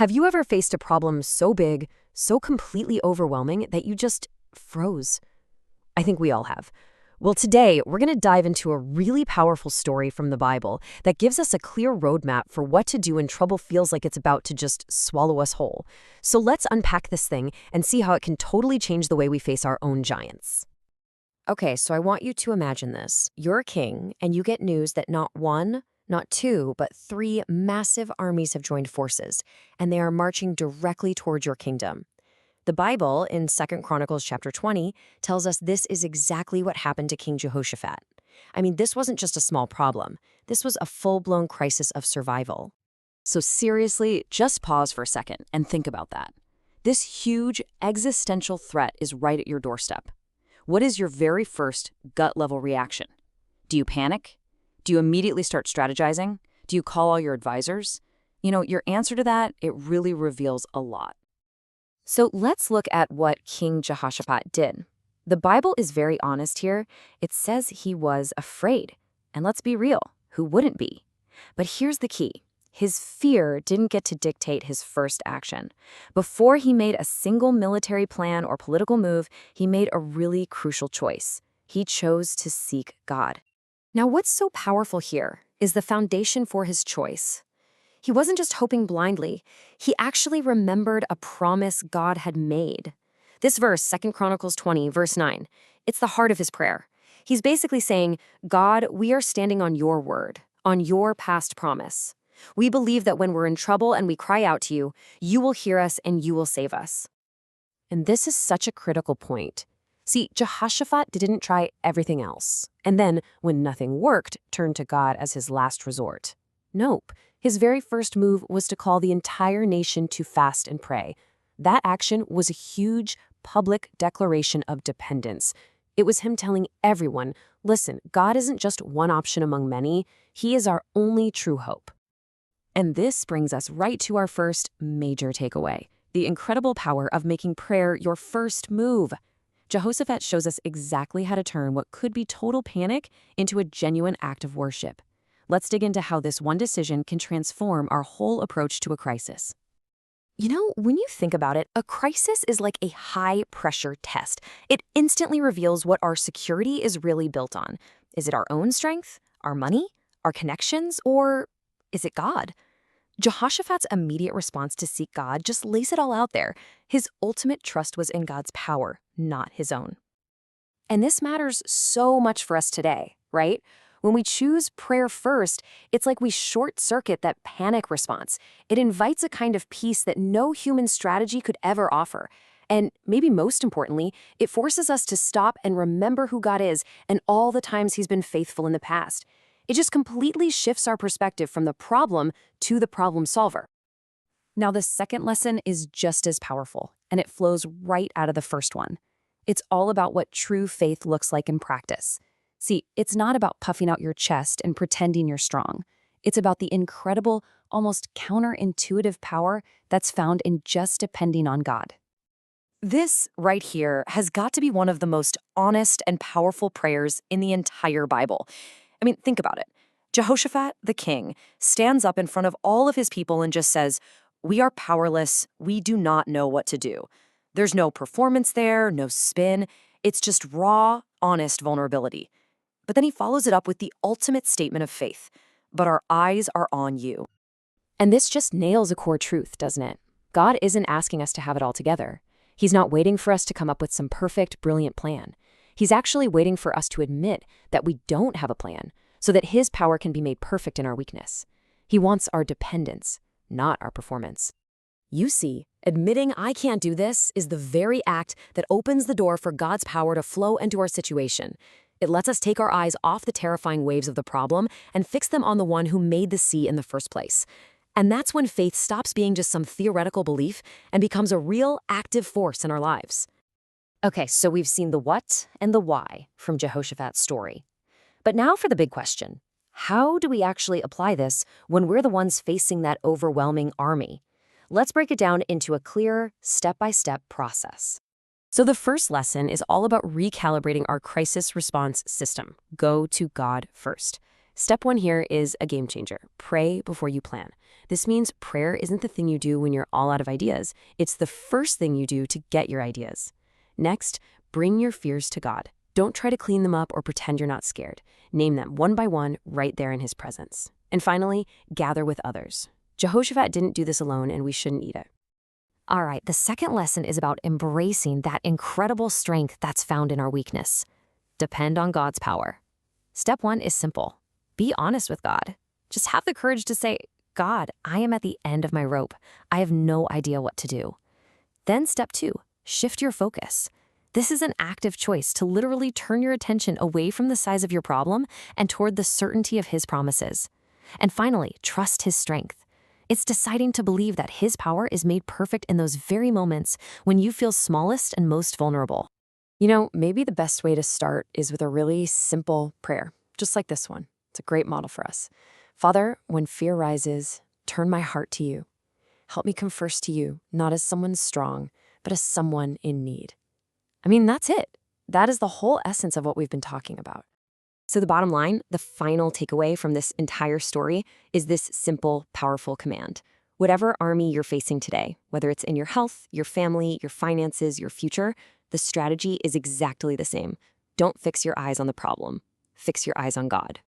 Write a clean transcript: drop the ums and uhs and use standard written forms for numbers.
Have you ever faced a problem so big, so completely overwhelming that you just froze? I think we all have. Well, today we're going to dive into a really powerful story from the Bible that gives us a clear roadmap for what to do when trouble feels like it's about to just swallow us whole. So let's unpack this thing and see how it can totally change the way we face our own giants. Okay, so I want you to imagine this. You're a king, and you get news that not one, not two, but three massive armies have joined forces, and they are marching directly towards your kingdom. The Bible, in 2 Chronicles chapter 20, tells us this is exactly what happened to King Jehoshaphat. I mean, this wasn't just a small problem. This was a full-blown crisis of survival. So seriously, just pause for a second and think about that. This huge existential threat is right at your doorstep. What is your very first gut-level reaction? Do you panic? Do you immediately start strategizing? Do you call all your advisors? Your answer to that, it really reveals a lot. So let's look at what King Jehoshaphat did. The Bible is very honest here. It says he was afraid. And let's be real, who wouldn't be? But here's the key. His fear didn't get to dictate his first action. Before he made a single military plan or political move, he made a really crucial choice. He chose to seek God. Now, what's so powerful here is the foundation for his choice. He wasn't just hoping blindly. He actually remembered a promise God had made. This verse, 2 Chronicles 20, verse 9, it's the heart of his prayer. He's basically saying, God, we are standing on your word, on your past promise. We believe that when we're in trouble and we cry out to you, you will hear us and you will save us. And this is such a critical point. See, Jehoshaphat didn't try everything else, and then, when nothing worked, turned to God as his last resort. Nope. His very first move was to call the entire nation to fast and pray. That action was a huge public declaration of dependence. It was him telling everyone, listen, God isn't just one option among many. He is our only true hope. And this brings us right to our first major takeaway, the incredible power of making prayer your first move. Jehoshaphat shows us exactly how to turn what could be total panic into a genuine act of worship. Let's dig into how this one decision can transform our whole approach to a crisis. When you think about it, a crisis is like a high-pressure test. It instantly reveals what our security is really built on. Is it our own strength, our money, our connections, or is it God? Jehoshaphat's immediate response to seek God just lays it all out there. His ultimate trust was in God's power, not his own. And this matters so much for us today, right? When we choose prayer first, it's like we short-circuit that panic response. It invites a kind of peace that no human strategy could ever offer. And maybe most importantly, it forces us to stop and remember who God is and all the times he's been faithful in the past. It just completely shifts our perspective from the problem to the problem solver. Now, the second lesson is just as powerful, and it flows right out of the first one. It's all about what true faith looks like in practice. See, it's not about puffing out your chest and pretending you're strong. It's about the incredible, almost counterintuitive power that's found in just depending on God. This right here has got to be one of the most honest and powerful prayers in the entire Bible. I mean, think about it. Jehoshaphat, the king, stands up in front of all of his people and just says, "We are powerless. We do not know what to do." There's no performance there, no spin. It's just raw, honest vulnerability. But then he follows it up with the ultimate statement of faith. But our eyes are on you. And this just nails a core truth, doesn't it? God isn't asking us to have it all together. He's not waiting for us to come up with some perfect, brilliant plan. He's actually waiting for us to admit that we don't have a plan, so that his power can be made perfect in our weakness. He wants our dependence, not our performance. You see, admitting I can't do this is the very act that opens the door for God's power to flow into our situation. It lets us take our eyes off the terrifying waves of the problem and fix them on the one who made the sea in the first place. And that's when faith stops being just some theoretical belief and becomes a real, active force in our lives. Okay, so we've seen the what and the why from Jehoshaphat's story. But now for the big question. How do we actually apply this when we're the ones facing that overwhelming army? Let's break it down into a clear, step-by-step process. So the first lesson is all about recalibrating our crisis response system. Go to God first. Step 1 here is a game changer. Pray before you plan. This means prayer isn't the thing you do when you're all out of ideas. It's the first thing you do to get your ideas. Next, bring your fears to God. Don't try to clean them up or pretend you're not scared. Name them one by one right there in His presence. And finally, gather with others. Jehoshaphat didn't do this alone, and we shouldn't either. All right, the second lesson is about embracing that incredible strength that's found in our weakness. Depend on God's power. Step 1 is simple. Be honest with God. Just have the courage to say, God, I am at the end of my rope. I have no idea what to do. Then step 2, shift your focus. This is an active choice to literally turn your attention away from the size of your problem and toward the certainty of His promises. And finally, trust His strength. It's deciding to believe that His power is made perfect in those very moments when you feel smallest and most vulnerable. You know, maybe the best way to start is with a really simple prayer, just like this one. It's a great model for us. Father, when fear rises, turn my heart to you. Help me come first to you, not as someone strong, but as someone in need. I mean, that's it. That is the whole essence of what we've been talking about. So the bottom line, the final takeaway from this entire story is this simple, powerful command. Whatever army you're facing today, whether it's in your health, your family, your finances, your future, the strategy is exactly the same. Don't fix your eyes on the problem. Fix your eyes on God.